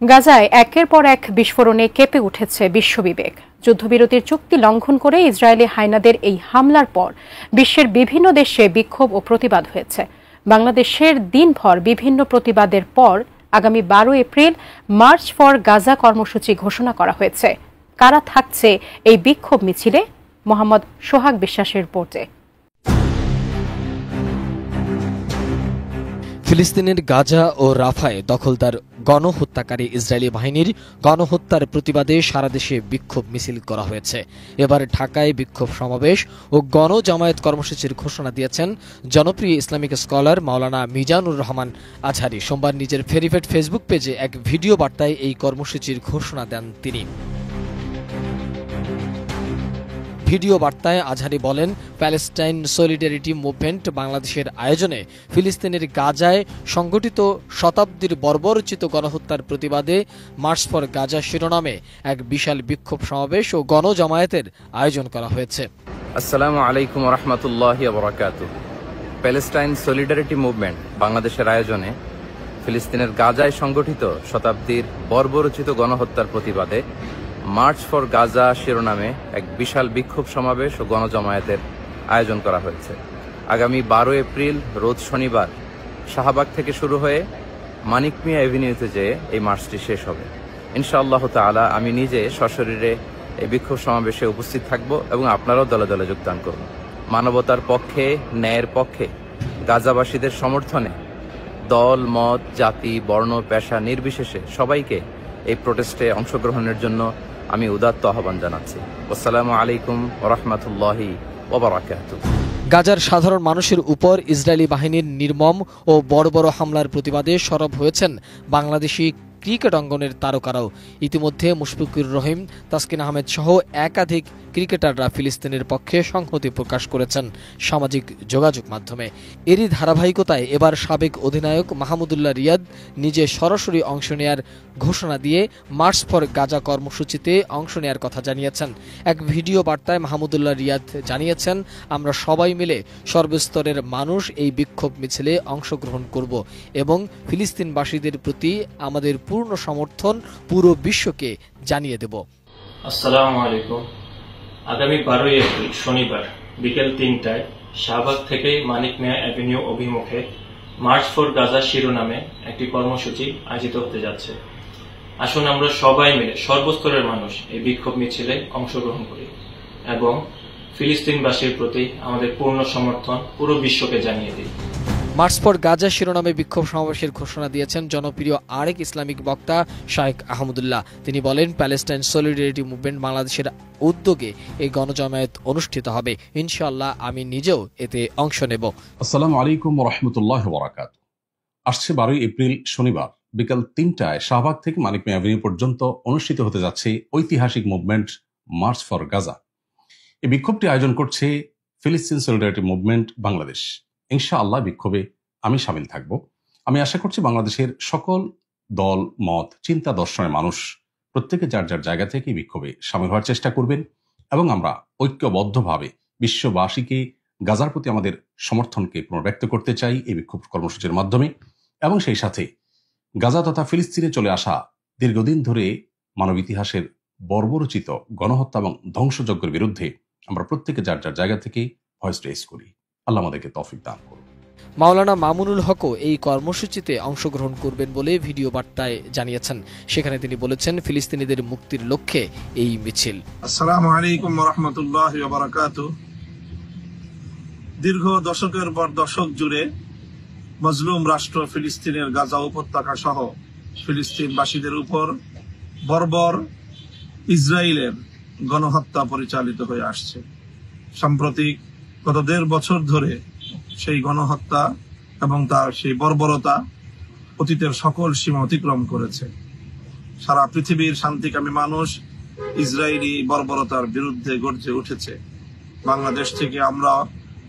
গাজায় একের পর এক বিস্ফোরণে কেঁপে উঠেছে বিশ্ববিবেক। যুদ্ধবিরতির চুক্তি লঙ্ঘন করে ইসরায়েলি হায়নাদের এই হামলার পর বিশ্বের বিভিন্ন দেশে বিক্ষোভ ও প্রতিবাদ হয়েছে। বাংলাদেশের দিনভর বিভিন্ন প্রতিবাদের পর আগামী 12 এপ্রিল মার্চ ফর গাজা কর্মসূচি ঘোষণা করা হয়েছে। কারা থাকছে এই বিক্ষোভ মিছিলে? মোহাম্মদ সোহাগ বিশ্বাসের রিপোর্টে। ফিলিস্তিনের গাজা ও রাফায় দখলদার গণহত্যাকারী ইসরায়েলি বাহিনীর গণহত্যার প্রতিবাদে সারা দেশে বিক্ষোভ মিছিল করা হয়েছে। এবার ঢাকায় বিক্ষোভ সমাবেশ ও গণজামায়াত কর্মসূচির ঘোষণা দিয়েছেন জনপ্রিয় ইসলামিক স্কলার মাওলানা মিজানুর রহমান আজহারি। সোমবার নিজের ভেরিফাইড ফেসবুক পেজে এক ভিডিও বার্তায় এই কর্মসূচির ঘোষণা দেন তিনি। ভিডিও বার্তায় আজহারি বলেন, প্যালেস্টাইন সলিডারিটি মুভমেন্ট বাংলাদেশের আয়োজনে ফিলিস্তিনের গাজায় সংগঠিত শতাব্দীর বর্বরোচিত গণহত্যার প্রতিবাদে মার্চ ফর গাজা শিরোনামে এক বিশাল বিক্ষোভ সমাবেশ ও গণজামায়াতের আয়োজন করা হয়েছে। আসসালামু আলাইকুম ওয়া রাহমাতুল্লাহি ওয়া বারাকাতুহু। প্যালেস্টাইন সলিডারিটি মুভমেন্ট বাংলাদেশের আয়োজনে ফিলিস্তিনের গাজায় সংগঠিত শতাব্দীর বর্বরোচিত গণহত্যার প্রতিবাদে মার্চ ফর গাজা শিরোনামে এক বিশাল বিক্ষোভ সমাবেশ ও গণজামায়াতের আয়োজন করা হয়েছে। আগামী 12 এপ্রিল রোজ শনিবার শাহবাগ থেকে শুরু হয়ে মানিক মিয়া এভিনিউতে যেয়ে এই মার্চটি শেষ হবে। ইনশাআল্লাহ তাআলা আমি নিজে সশরীরে এই বিক্ষোভ সমাবেশে উপস্থিত থাকব এবং আপনারাও দলে দলে যোগদান করুন। মানবতার পক্ষে, ন্যায়ের পক্ষে গাজাবাসীদের সমর্থনে দল, মত, জাতি, বর্ণ, পেশা নির্বিশেষে সবাইকে এই প্রোটেস্টে অংশগ্রহণের জন্য আমি উদাত্ত আহ্বান জানাচ্ছি। আসসালামু আলাইকুম ওয়া রাহমাতুল্লাহি ওয়া বারাকাতুহু। গাজার সাধারণ মানুষের উপর ইসরায়েলি বাহিনীর নির্মম ও বড় বড় হামলার প্রতিবাদে সরব হয়েছেন বাংলাদেশি ক্রিকেট অঙ্গনের তারকারাও। ইতিমধ্যে মুশফিকুর রহিম, তাসকিন আহমেদ সহ একাধিক ক্রিকেটাররা ফিলিস্তিনের পক্ষে সংহতি প্রকাশ করেছেন সামাজিক যোগাযোগ মাধ্যমে। এরই ধারাবাহিকতায় এবার সাবেক অধিনায়ক মাহমুদুল্লাহ রিয়াদ নিজে সরাসরি অংশ নেয়ার ঘোষণা দিয়ে মার্চ ফর গাজা কর্মসূচিতে অংশ নেয়ার কথা জানিয়েছেন। এক ভিডিও বার্তায় মাহমুদুল্লাহ রিয়াদ জানিয়েছেন, আমরা সবাই মিলে সর্বস্তরের মানুষ এই বিক্ষোভ মিছিলে অংশগ্রহণ করব এবং ফিলিস্তিনবাসীদের প্রতি আমাদের পূর্ণ সমর্থন পুরো বিশ্বকে জানিয়ে দেব। আসসালামু আলাইকুম। আগামী 12 এপ্রিল শনিবার বিকেল 3টায় শাহবাগ থেকে মানিক মিয়া অ্যাভিনিউ অভিমুখে মার্চ ফর গাজা শিরোনামে একটি কর্মসূচি আয়োজিত হতে যাচ্ছে। আসুন আমরা সবাই মিলে সর্বস্তরের মানুষ এই বিক্ষোভ মিছিলে অংশগ্রহণ করি এবং ফিলিস্তিনবাসীর প্রতি আমাদের পূর্ণ সমর্থন পুরো বিশ্বকে জানিয়ে দিই। মার্চ ফর গাজা শিরোনামে বিক্ষোভ সমাবেশের ঘোষণা দিয়েছেন জনপ্রিয় আরেক ইসলামিক বক্তা শাইখ আহমদুল্লাহ। তিনি বলেন, প্যালেস্টাইন সলিডারিটি মুভমেন্ট বাংলাদেশের উদ্যোগে এই গণজামায়াত অনুষ্ঠিত হবে। ইনশাআল্লাহ আমি নিজেও এতে অংশ নেব। আসসালামু আলাইকুম ওয়া রাহমাতুল্লাহি ওয়া বারাকাতুহু। আসছে 12 এপ্রিল শনিবার বিকাল 3টায় শাহবাগ থেকে মানিক মিয়া এভিনিউ পর্যন্ত অনুষ্ঠিত হতে যাচ্ছে ঐতিহাসিক মুভমেন্ট মার্চ ফর গাজা। এই বিক্ষোভটি আয়োজন করছে ফিলিস্তিন সলিডারিটি মুভমেন্ট বাংলাদেশ। ইনশাআল্লাহ বিক্ষোভে আমি শামিল থাকব। আমি আশা করছি বাংলাদেশের সকল দল, মত, চিন্তা দর্শনের মানুষ প্রত্যেকে যার যার জায়গা থেকে বিক্ষোভে শামিল হওয়ার চেষ্টা করবেন এবং আমরা ঐক্যবদ্ধভাবে বিশ্ববাসীকে গাজার প্রতি আমাদের সমর্থনকে পুনর্ব্যক্ত করতে চাই এই বিক্ষোভ কর্মসূচির মাধ্যমে। এবং সেই সাথে গাজা তথা ফিলিস্তিনে চলে আসা দীর্ঘদিন ধরে মানব ইতিহাসের বর্বরোচিত গণহত্যা এবং ধ্বংসযজ্ঞের বিরুদ্ধে আমরা প্রত্যেকে যার যার জায়গা থেকে ভয়েস রেজ করি। আল্লাহ আমাদেরকে তৌফিক দান করুন। মাওলানা মামুনুল হকও এই কর্মসূচিতে অংশগ্রহণ করবেন বলে ভিডিও বার্তায় জানিয়েছেন। সেখানে তিনি বলেছেন, ফিলিস্তিনিদের মুক্তির লক্ষ্যে এই মিছিল। আসসালামু আলাইকুম ওয়া রাহমাতুল্লাহি ওয়া বারাকাতুহু। দীর্ঘ দশকের পর দশক জুড়ে মজলুম রাষ্ট্র ফিলিস্তিনের গাজা উপত্যকা সহ ফিলিস্তিনবাসীদের উপর বর্বর ইসরায়েলের গণহত্যা পরিচালিত হয়ে আসছে। সাম্প্রতিক গত 1.5 বছর ধরে সেই গণহত্যা এবং তার সেই বর্বরতা অতীতের সকল সীমা অতিক্রম করেছে। সারা পৃথিবীর শান্তিকামী মানুষ ইসরায়েলি বর্বরতার বিরুদ্ধে গর্জে উঠেছে। বাংলাদেশ থেকে আমরা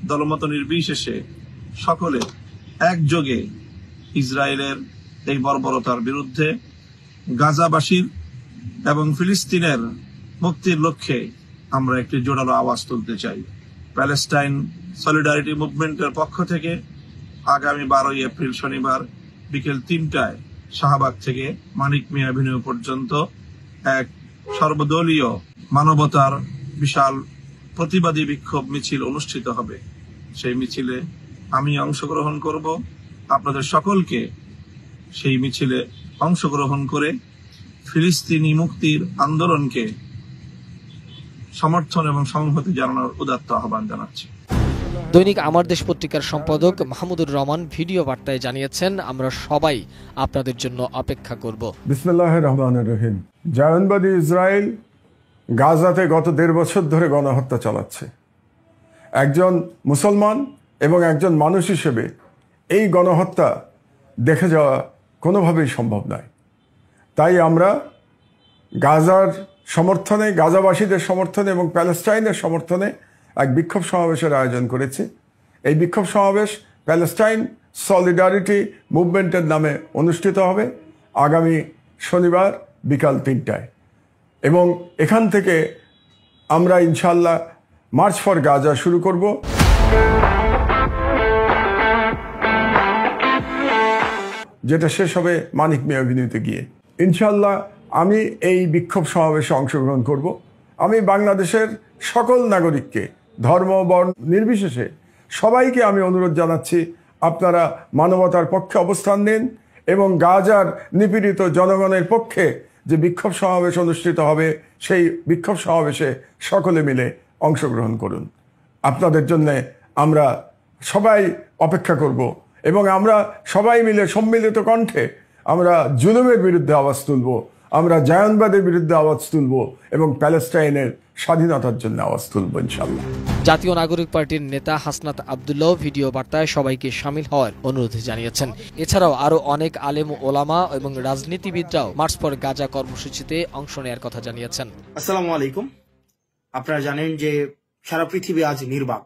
দলমত নির্বিশেষে সকলে একযোগে ইসরায়েলের এই বর্বরতার বিরুদ্ধে গাজাবাসীর এবং ফিলিস্তিনের মুক্তির লক্ষ্যে আমরা একটি জোরালো আওয়াজ তুলতে চাই। প্যালেস্টাইন সলিডারিটি মুভমেন্টের পক্ষ থেকে আগামী 12 এপ্রিল শনিবার বিকেল 3টায় শাহবাগ থেকে মানিক মিয়া অ্যাভিনিউ পর্যন্ত এক সর্বদলীয় মানবতার বিশাল প্রতিবাদী বিক্ষোভ মিছিল অনুষ্ঠিত হবে। সেই মিছিলে আমি অংশগ্রহণ করব। আপনাদের সকলকে সেই মিছিলে অংশগ্রহণ করে ফিলিস্তিনি মুক্তির আন্দোলনকে সমর্থন এবং সংহতি জানানোর উদাত্ত আহ্বান জানাচ্ছি। দৈনিক আমার দেশ পত্রিকার সম্পাদক মাহমুদুর রহমান ভিডিও বার্তায় জানিয়েছেন, আমরা সবাই আপনাদের জন্য অপেক্ষা করব। বিসমিল্লাহির রহমানির রহিম। জায়নবাদী ইসরায়েল গাজাতে গত 1.5 বছর ধরে গণহত্যা চালাচ্ছে। একজন মুসলমান এবং একজন মানুষ হিসেবে এই গণহত্যা দেখে যাওয়া কোনোভাবেই সম্ভব নয়। তাই আমরা গাজার সমর্থনে, গাজাবাসীদের সমর্থনে এবং প্যালেস্টাইনের সমর্থনে এক বিক্ষোভ সমাবেশের আয়োজন করেছি। এই বিক্ষোভ সমাবেশ প্যালেস্টাইন সলিডারিটি মুভমেন্টের নামে অনুষ্ঠিত হবে আগামী শনিবার বিকাল 3টায়, এবং এখান থেকে আমরা ইনশাল্লাহ মার্চ ফর গাজা শুরু করব। যেটা শেষ হবে মানিক মিয়া অ্যাভিনিউতে গিয়ে। ইনশাল্লাহ আমি এই বিক্ষোভ সমাবেশে অংশগ্রহণ করব। আমি বাংলাদেশের সকল নাগরিককে ধর্ম বর্ণ নির্বিশেষে সবাইকে আমি অনুরোধ জানাচ্ছি, আপনারা মানবতার পক্ষে অবস্থান নিন এবং গাজার নিপীড়িত জনগণের পক্ষে যে বিক্ষোভ সমাবেশ অনুষ্ঠিত হবে সেই বিক্ষোভ সমাবেশে সকলে মিলে অংশগ্রহণ করুন। আপনাদের জন্য আমরা সবাই অপেক্ষা করব এবং আমরা সবাই মিলে সম্মিলিত কণ্ঠে আমরা জুলুমের বিরুদ্ধে আওয়াজ তুলব, আমরা জায়নবাদের বিরুদ্ধে আওয়াজ তুলব এবং প্যালেস্টাইনের স্বাধীনতার জন্য আওয়াজ তুলব ইনশাআল্লাহ। জাতীয় নাগরিক পার্টির নেতা হাসনাত আব্দুল্লাহ ভিডিও বার্তায় সবাইকে শামিল হওয়ার অনুরোধ জানিয়েছেন। এছাড়াও আরো অনেক আলেম ওলামা এবং রাজনীতিবিদরাও মার্চ ফর গাজা কর্মসূচিতে অংশ নেওয়ার কথা জানিয়েছেন। আসসালামু আলাইকুম। আপনারা জানেন যে সারা পৃথিবী আজ নির্বাক।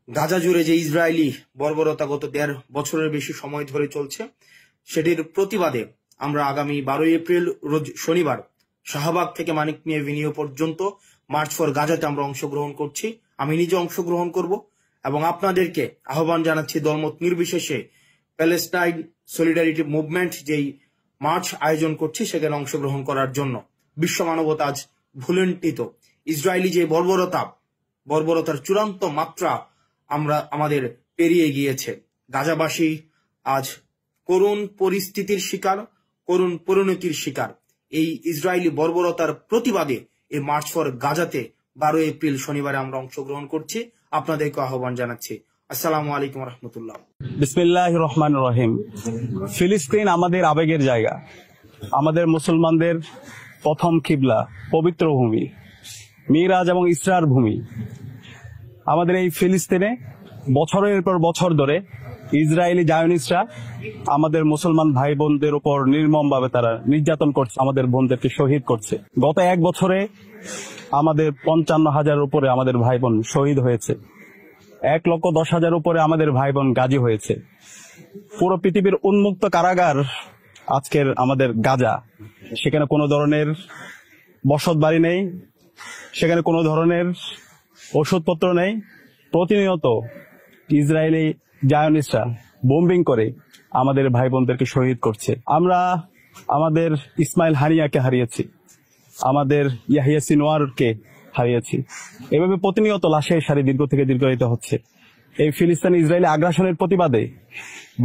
গাজা জুড়ে যে ইসরায়েলি বর্বরতা গত 1.5 বছরের বেশি সময় ধরে চলছে, সেটির প্রতিবাদে আমরা আগামী 12 এপ্রিল রোজ শনিবার শাহবাগ থেকে মানিক মিয়া অ্যাভিনিউ পর্যন্ত মার্চ ফর গাজাতে আমরা অংশগ্রহণ করছি। আমি নিজে অংশগ্রহণ করব এবং আপনাদেরকে আহ্বান জানাচ্ছি দলমত নির্বিশেষে প্যালেস্টাইন সলিডারিটি মুভমেন্ট যেই মার্চ আয়োজন করছি সেখানে অংশগ্রহণ করার জন্য। বিশ্ব মানবতা আজ ভুলুণ্ঠিত। ইসরায়েলি যে বর্বরতার চূড়ান্ত মাত্রা আমাদের পেরিয়ে গিয়েছে। গাজাবাসী আজ করুণ পরিস্থিতির শিকার, করুণ পরিণতির শিকার। এই ইসরায়েলি বর্বরতার প্রতিবাদে এই মার্চ ফর গাজাতে 12 এপ্রিল শনিবারে আমরা অংশগ্রহণ করছি। আপনাদেরকে আহ্বান জানাচ্ছি। আসসালামু আলাইকুম রহমতুল্লাহ। বিসমিল্লাহির রহমানির রহিম। ফিলিস্তিন আমাদের আবেগের জায়গা, আমাদের মুসলমানদের প্রথম কিবলা, পবিত্র ভূমি, মিরাজ এবং ইসরার ভূমি। আমাদের এই ফিলিস্তিনে বছরের পর বছর ধরে ইসরায়েলি জায়নিস্টরা আমাদের মুসলমান ভাই বোনদের উপর নির্মমভাবে তারা নির্যাতন করছে, আমাদের বোনদেরকে শহীদ করছে। গত 1 বছরে আমাদের 55,000 উপরে আমাদের ভাই বোন শহীদ হয়েছে, 1,10,000 উপরে আমাদের ভাই বোন গাজী হয়েছে। পুরো পৃথিবীর উন্মুক্ত কারাগার আজকের আমাদের গাজা। সেখানে কোনো ধরনের বসত বাড়ি নেই, সেখানে কোনো ধরনের ওষুধপত্র নেই। প্রতিনিয়ত ইসরায়েলি জায়নিস্টরা বোম্বিং করে আমাদের ভাই বোনদেরকে শহীদ করছে। আমরা আমাদের ইসমাইল হানিয়াকে হারিয়েছি, আমাদের ইয়াহিয়া সিনোয়ারকে হারিয়েছি। এভাবে প্রতিনিয়ত লাশের সারি দীর্ঘ থেকে দীর্ঘায়িত হচ্ছে। এই ফিলিস্তিনি ইসরায়েলি আগ্রাসনের প্রতিবাদে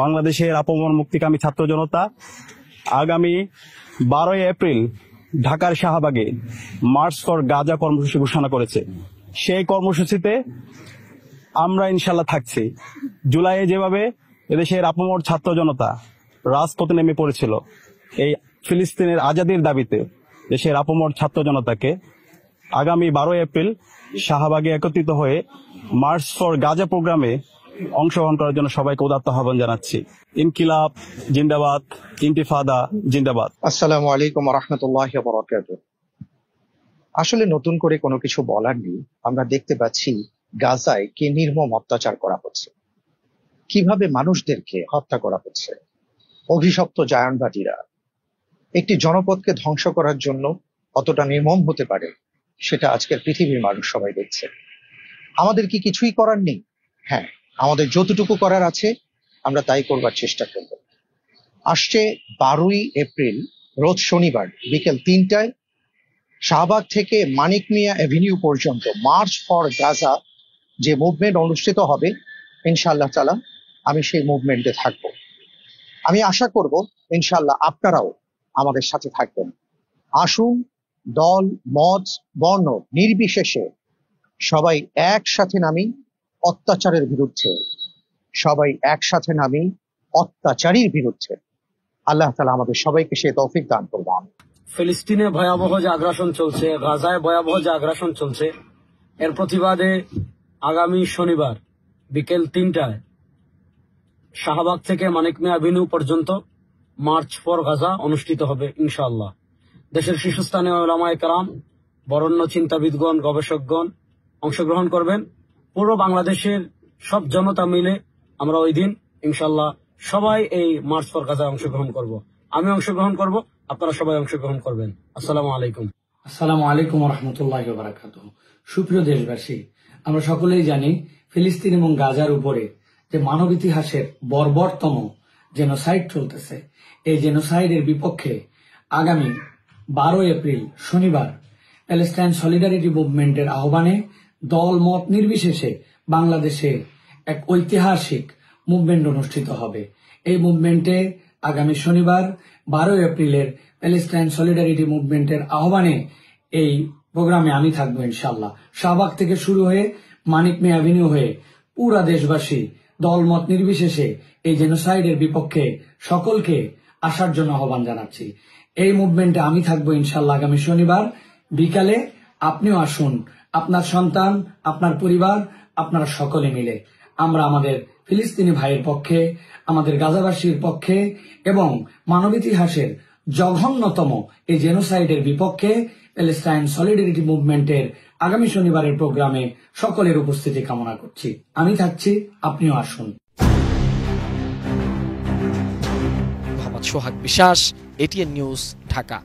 বাংলাদেশের আপামর মুক্তিকামী ছাত্র জনতা আগামী 12 এপ্রিল ঢাকার শাহবাগে মার্চ ফর গাজা কর্মসূচি ঘোষণা করেছে। সেই কর্মসূচিতে আমরা ইনশাল্লাহ থাকছি। জুলাইয়ে যেভাবে এদেশের আপামর ছাত্র জনতা রাজপথে নেমে পড়েছিল এই ফিলিস্তিনের আজাদির দাবিতে, দেশের আপামর ছাত্র জনতাকে আগামী 12 এপ্রিল শাহবাগে একত্রিত হয়ে মার্চ ফর গাজা প্রোগ্রামে অংশগ্রহণ করার জন্য সবাইকে উদাত্ত আহ্বান জানাচ্ছি। ইনকিলাব জিন্দাবাদ, ইন্তিফাদা জিন্দাবাদ। আসসালামু আলাইকুম ওয়া রাহমাতুল্লাহি ওয়া বারাকাতুহু। আসলে নতুন করে কোনো কিছু বলার নেই। আমরা দেখতে পাচ্ছি গাজায় কি নির্মম অত্যাচার করা হচ্ছে, কিভাবে মানুষদেরকে হত্যা করা হচ্ছে। অভিশপ্ত জায়নবাদীরা একটি জনপদকে ধ্বংস করার জন্য কতটা নির্মম হতে পারে সেটা আজকের পৃথিবীর মানুষ সবাই দেখছে। আমাদের কি কিছুই করার নেই? হ্যাঁ, আমাদের যতটুকু করার আছে আমরা তাই করবার চেষ্টা করব। আসছে 12ই এপ্রিল রোজ শনিবার বিকেল 3টায় শাহবাগ থেকে মানিক মিয়া অ্যাভিনিউ পর্যন্ত মার্চ ফর গাজা যে মুভমেন্ট অনুষ্ঠিত হবে, ইনশাআল্লাহ তাআলা আমি সেই মুভমেন্টে থাকব। আমি আশা করব ইনশাআল্লাহ আপনারাও আমাদের সাথে থাকবেন। আসুন, দল মত বর্ণ নির্বিশেষে সবাই একসাথে নামি অত্যাচারের বিরুদ্ধে, সবাই একসাথে নামি অত্যাচারীর বিরুদ্ধে। আল্লাহ তাআলা আমাদের সবাইকে সে তৌফিক দান করবেন। ফিলিস্তিনে ভয়াবহ যে আগ্রাসন চলছে, গাজায় ভয়াবহ যে আগ্রাসন চলছে, এর প্রতিবাদে আগামী শনিবার বিকেল 3টায় শাহবাগ থেকে মানিক মিয়া অ্যাভিনিউ পর্যন্ত মার্চ ফর গাজা অনুষ্ঠিত হবে ইনশাআল্লাহ। দেশের শীর্ষস্থানীয় উলামায়ে কেরাম, বরেণ্য চিন্তাবিদগণ, গবেষকগণ অংশগ্রহণ করবেন। পুরো বাংলাদেশের সব জনতা মিলে আমরা ওই দিন ইনশাআল্লাহ সবাই এই মার্চ ফর গাজায় অংশগ্রহণ করব। আমি অংশগ্রহণ করব, আপনারা সবাই অংশগ্রহণ করবেন। আসসালামু আলাইকুম। আসসালামু আলাইকুম ওয়া রাহমাতুল্লাহি ওয়া বারাকাতুহু। সুপ্রিয় দেশবাসী, আমরা সকলেই জানি ফিলিস্তিন এবং গাজার উপরে যে মানব ইতিহাসের বর্বরতম জেনোসাইড চলতেছে, এই জেনোসাইডের বিপক্ষে আগামী 12 এপ্রিল শনিবার প্যালেস্টাইন সলিডারিটি মুভমেন্টের আহ্বানে দল মত নির্বিশেষে বাংলাদেশে এক ঐতিহাসিক মুভমেন্ট অনুষ্ঠিত হবে। এই মুভমেন্টে আগামী শনিবার 12 এপ্রিলের প্যালেস্টাইন সলিডারিটি মুভমেন্টের আহ্বানে এই প্রোগ্রামে আমি থাকবো ইনশাআল্লাহ। শাহবাগ থেকে শুরু হয়ে মানিক মিয়া অ্যাভিনিউ হয়ে পুরা দেশবাসী দলমত নির্বিশেষে এই জেনোসাইডের বিপক্ষে সকলকে আসার জন্য আহ্বান জানাচ্ছি। এই মুভমেন্টে আমি থাকবো ইনশাআল্লাহ আগামী শনিবার বিকালে। আপনিও আসুন, আপনার সন্তান, আপনার পরিবার, আপনারা সকলে মিলে আমরা আমাদের ফিলিস্তিনি ভাইয়ের পক্ষে, আমাদের গাজাবাসীর পক্ষে এবং মানব ইতিহাসের জঘন্যতম এই জেনোসাইডের বিপক্ষে প্যালেস্টাইন সলিডারিটি মুভমেন্টের আগামী শনিবারের প্রোগ্রামে সকলের উপস্থিতি কামনা করছি। আমি থাকছি, আপনিও আসুন। মোহাম্মদ সোহাগ বিশ্বাস, এটিএন নিউজ, ঢাকা।